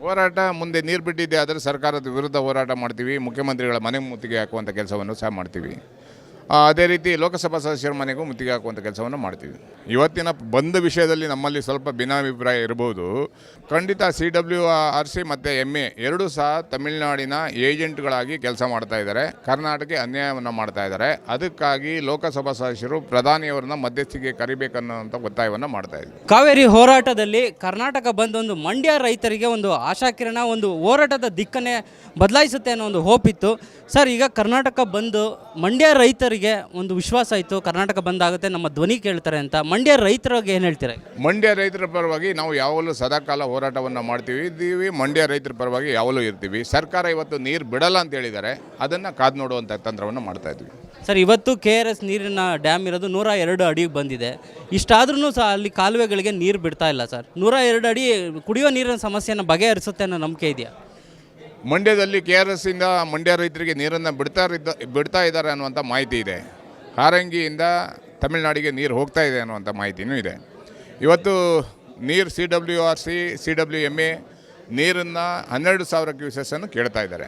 ಹೋರಾಟ ಮುಂದೆ ನೀರು ಬಿಟ್ಟಿದ್ದೆ ಆದರೆ ಸರ್ಕಾರದ ವಿರುದ್ಧ ಹೋರಾಟ ಮಾಡ್ತೀವಿ. ಮುಖ್ಯಮಂತ್ರಿಗಳ ಮನೆ ಮುತ್ತಿಗೆ ಹಾಕುವಂಥ ಕೆಲಸವನ್ನು ಸಹ ಮಾಡ್ತೀವಿ. ಅದೇ ರೀತಿ ಲೋಕಸಭಾ ಸದಸ್ಯರ ಮನೆಗೂ ಮುತ್ತಿಗೆ ಹಾಕುವಂಥ ಕೆಲಸವನ್ನು ಮಾಡ್ತೀವಿ. ಇವತ್ತಿನ ಬಂದ್ ವಿಷಯದಲ್ಲಿ ನಮ್ಮಲ್ಲಿ ಸ್ವಲ್ಪ ಭಿನ್ನಾಭಿಪ್ರಾಯ ಇರ್ಬೋದು. ಖಂಡಿತ CWRC ಮತ್ತು MA ಎರಡೂ ಸಹ ತಮಿಳುನಾಡಿನ ಏಜೆಂಟ್ಗಳಾಗಿ ಕೆಲಸ ಮಾಡ್ತಾ ಇದ್ದಾರೆ. ಕರ್ನಾಟಕಕ್ಕೆ ಅನ್ಯಾಯವನ್ನು ಮಾಡ್ತಾ ಇದ್ದಾರೆ. ಅದಕ್ಕಾಗಿ ಲೋಕಸಭಾ ಸದಸ್ಯರು ಪ್ರಧಾನಿಯವರನ್ನ ಮಧ್ಯಸ್ಥಿಗೆ ಕರಿಬೇಕನ್ನುವಂಥ ಒತ್ತಾಯವನ್ನು ಮಾಡ್ತಾ ಇದ್ದಾರೆ. ಕಾವೇರಿ ಹೋರಾಟದಲ್ಲಿ ಕರ್ನಾಟಕ ಬಂದ್ ಒಂದು ಮಂಡ್ಯ ರೈತರಿಗೆ ಒಂದು ಆಶಾಕಿರಣ, ಒಂದು ಹೋರಾಟದ ದಿಕ್ಕನ್ನೇ ಬದಲಾಯಿಸುತ್ತೆ ಅನ್ನೋ ಒಂದು ಹೋಪ್ ಇತ್ತು. ಸರ್, ಈಗ ಕರ್ನಾಟಕ ಬಂದು ಮಂಡ್ಯ ರೈತರಿಗೆ ಒಂದು ವಿಶ್ವಾಸ ಇತ್ತು, ಕರ್ನಾಟಕ ಬಂದ್ ಆಗುತ್ತೆ, ನಮ್ಮ ಧ್ವನಿ ಕೇಳ್ತಾರೆ ಅಂತ. ಮಂಡ್ಯ ರೈತರಿಗೆ ಏನು ಹೇಳ್ತೀರಾ? ಮಂಡ್ಯ ರೈತರ ಪರವಾಗಿ ನಾವು ಯಾವಾಗಲೂ ಸದಾಕಾಲ ಹೋರಾಟವನ್ನು ಮಾಡ್ತೀವಿ. ಮಂಡ್ಯ ರೈತರ ಪರವಾಗಿ ಯಾವಾಗಲೂ ಇರ್ತೀವಿ. ಸರ್ಕಾರ ಇವತ್ತು ನೀರು ಬಿಡಲ್ಲ ಅಂತ ಹೇಳಿದ್ದಾರೆ. ಅದನ್ನು ಕಾದು ನೋಡುವಂಥ ತಂತ್ರವನ್ನು ಮಾಡ್ತಾ ಇದ್ವಿ. ಸರ್, ಇವತ್ತು KRS ನೀರಿನ ಡ್ಯಾಮ್ ಇರೋದು 102 ಅಡಿಗೆ ಬಂದಿದೆ. ಇಷ್ಟಾದ್ರೂ ಸಹ ಅಲ್ಲಿ ಕಾಲುವೆಗಳಿಗೆ ನೀರು ಬಿಡ್ತಾ ಇಲ್ಲ ಸರ್. 102 ಅಡಿ ಕುಡಿಯೋ ನೀರಿನ ಸಮಸ್ಯೆಯನ್ನು ಬಗೆಹರಿಸುತ್ತೆ ಅನ್ನೋ ನಂಬಿಕೆ ಇದೆಯಾ? ಮಂಡ್ಯದಲ್ಲಿ KRS ಇಂದ ಮಂಡ್ಯ ರೈತರಿಗೆ ನೀರನ್ನು ಬಿಡ್ತಾ ಇದ್ದಾರೆ ಅನ್ನುವಂಥ ಮಾಹಿತಿ ಇದೆ. ಹಾರಂಗಿಯಿಂದ ತಮಿಳುನಾಡಿಗೆ ನೀರು ಹೋಗ್ತಾ ಇದೆ ಅನ್ನುವಂಥ ಮಾಹಿತಿಯೂ ಇದೆ. ಇವತ್ತು ನೀರು CWRC CWMA ನೀರನ್ನು 12,000 ಕ್ಯೂಸೆಸನ್ನು ಕೇಳ್ತಾ ಇದ್ದಾರೆ.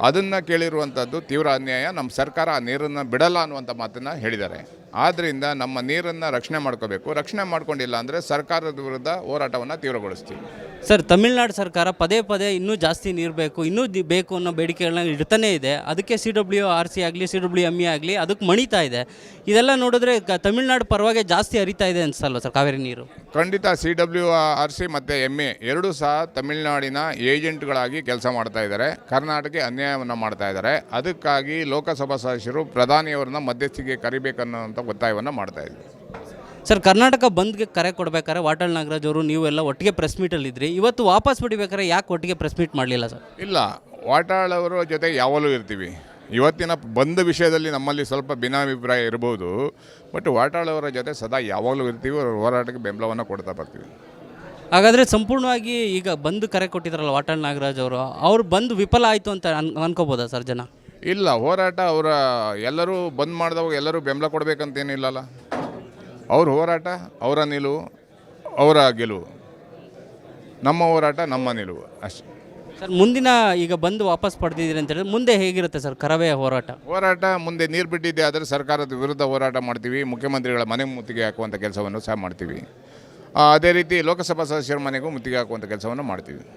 ಅದನ್ನು ಕೇಳಿರುವಂಥದ್ದು ತೀವ್ರ ಅನ್ಯಾಯ. ನಮ್ಮ ಸರ್ಕಾರ ಆ ನೀರನ್ನು ಬಿಡಲ್ಲ ಅನ್ನುವಂಥ ಮಾತನ್ನು ಹೇಳಿದ್ದಾರೆ. ಆದ್ದರಿಂದ ನಮ್ಮ ನೀರನ್ನು ರಕ್ಷಣೆ ಮಾಡ್ಕೋಬೇಕು. ರಕ್ಷಣೆ ಮಾಡ್ಕೊಂಡಿಲ್ಲ ಅಂದರೆ ಸರ್ಕಾರದ ವಿರುದ್ಧ ಹೋರಾಟವನ್ನು ತೀವ್ರಗೊಳಿಸ್ತೀವಿ. ಸರ್, ತಮಿಳುನಾಡು ಸರ್ಕಾರ ಪದೇ ಪದೇ ಇನ್ನೂ ಜಾಸ್ತಿ ನೀರು ಬೇಕು, ಇನ್ನೂ ಬೇಕು ಅನ್ನೋ ಬೇಡಿಕೆಗಳನ್ನ ಇಡ್ತಾನೇ ಇದೆ. ಅದಕ್ಕೆ CWRC ಆಗಲಿ CWMA ಆಗಲಿ ಅದಕ್ಕೆ ಮಣಿತಾ ಇದೆ. ಇದೆಲ್ಲ ನೋಡಿದ್ರೆ ತಮಿಳುನಾಡು ಪರವಾಗಿ ಜಾಸ್ತಿ ಹರಿತಾ ಇದೆ ಅನಿಸಲ್ವ ಸರ್ ಕಾವೇರಿ ನೀರು? ಖಂಡಿತ CWRC ಮತ್ತು MA ಎರಡೂ ಸಹ ತಮಿಳುನಾಡಿನ ಏಜೆಂಟ್ಗಳಾಗಿ ಕೆಲಸ ಮಾಡ್ತಾ ಇದ್ದಾರೆ. ಕರ್ನಾಟಕಕ್ಕೆ ಅನ್ಯಾಯವನ್ನು ಮಾಡ್ತಾ ಇದ್ದಾರೆ. ಅದಕ್ಕಾಗಿ ಲೋಕಸಭಾ ಸದಸ್ಯರು ಪ್ರಧಾನಿಯವರನ್ನ ಮಧ್ಯಸ್ಥಿಗೆ ಕರಿಬೇಕನ್ನುವಂಥ ಒತ್ತಾಯವನ್ನು ಮಾಡ್ತಾ ಇದ್ವಿ. ಸರ್, ಕರ್ನಾಟಕ ಬಂದ್ಗೆ ಕರೆ ಕೊಡಬೇಕಾದ್ರೆ ವಾಟಾಳ್ ನಾಗರಾಜ್ ಅವರು ನೀವೆಲ್ಲ ಒಟ್ಟಿಗೆ ಪ್ರೆಸ್ ಮೀಟಲ್ಲಿದ್ದಿರಿ. ಇವತ್ತು ವಾಪಸ್ ಬಿಡಬೇಕಾದ್ರೆ ಯಾಕೆ ಒಟ್ಟಿಗೆ ಪ್ರೆಸ್ ಮೀಟ್ ಮಾಡಲಿಲ್ಲ ಸರ್? ಇಲ್ಲ, ವಾಟಾಳ್ ಅವರ ಜೊತೆ ಯಾವಾಗಲೂ ಇರ್ತೀವಿ. ಇವತ್ತಿನ ಬಂದ್ ವಿಷಯದಲ್ಲಿ ನಮ್ಮಲ್ಲಿ ಸ್ವಲ್ಪ ಭಿನ್ನಾಭಿಪ್ರಾಯ ಇರ್ಬೋದು. ಬಟ್ ವಾಟಾಳ್ ಅವರ ಜೊತೆ ಸದಾ ಯಾವಾಗಲೂ ಇರ್ತೀವಿ. ಅವರ ಹೋರಾಟಕ್ಕೆ ಬೆಂಬಲವನ್ನು ಕೊಡ್ತಾ ಬರ್ತೀವಿ. ಹಾಗಾದರೆ ಸಂಪೂರ್ಣವಾಗಿ ಈಗ ಬಂದ್ ಕರೆ ಕೊಟ್ಟಿದ್ದಾರಲ್ಲ ವಾಟಾಳ್ ನಾಗರಾಜ್ ಅವರು, ಅವ್ರು ಬಂದು ವಿಫಲ ಆಯಿತು ಅಂತ ಅನ್ಕೋಬೋದಾ ಸರ್ ಜನ? ಇಲ್ಲ, ಹೋರಾಟ ಅವರ ಎಲ್ಲರೂ ಬಂದ್ ಮಾಡಿದವಾಗ ಎಲ್ಲರೂ ಬೆಂಬಲ ಕೊಡಬೇಕಂತೇನಿಲ್ಲಲ್ಲ. ಅವ್ರ ಹೋರಾಟ ಅವರ ನಿಲುವು, ಅವರ ಗೆಲುವು. ನಮ್ಮ ಹೋರಾಟ ನಮ್ಮ ನಿಲುವು ಅಷ್ಟೇ ಸರ್. ಮುಂದಿನ ಈಗ ಬಂದು ವಾಪಸ್ ಪಡೆದಿದ್ದೀರಿ ಅಂತ ಹೇಳಿದ್ರೆ ಮುಂದೆ ಹೇಗಿರುತ್ತೆ ಸರ್ ಕರವೇ ಹೋರಾಟ? ಮುಂದೆ ನೀರು ಬಿಟ್ಟಿದ್ದೆ ಆದರೆ ಸರ್ಕಾರದ ವಿರುದ್ಧ ಹೋರಾಟ ಮಾಡ್ತೀವಿ. ಮುಖ್ಯಮಂತ್ರಿಗಳ ಮನೆ ಮುತ್ತಿಗೆ ಹಾಕುವಂಥ ಕೆಲಸವನ್ನು ಸಹ ಮಾಡ್ತೀವಿ. ಅದೇ ರೀತಿ ಲೋಕಸಭಾ ಸದಸ್ಯರ ಮನೆಗೂ ಮುತ್ತಿಗೆ ಹಾಕುವಂಥ ಕೆಲಸವನ್ನು ಮಾಡ್ತೀವಿ.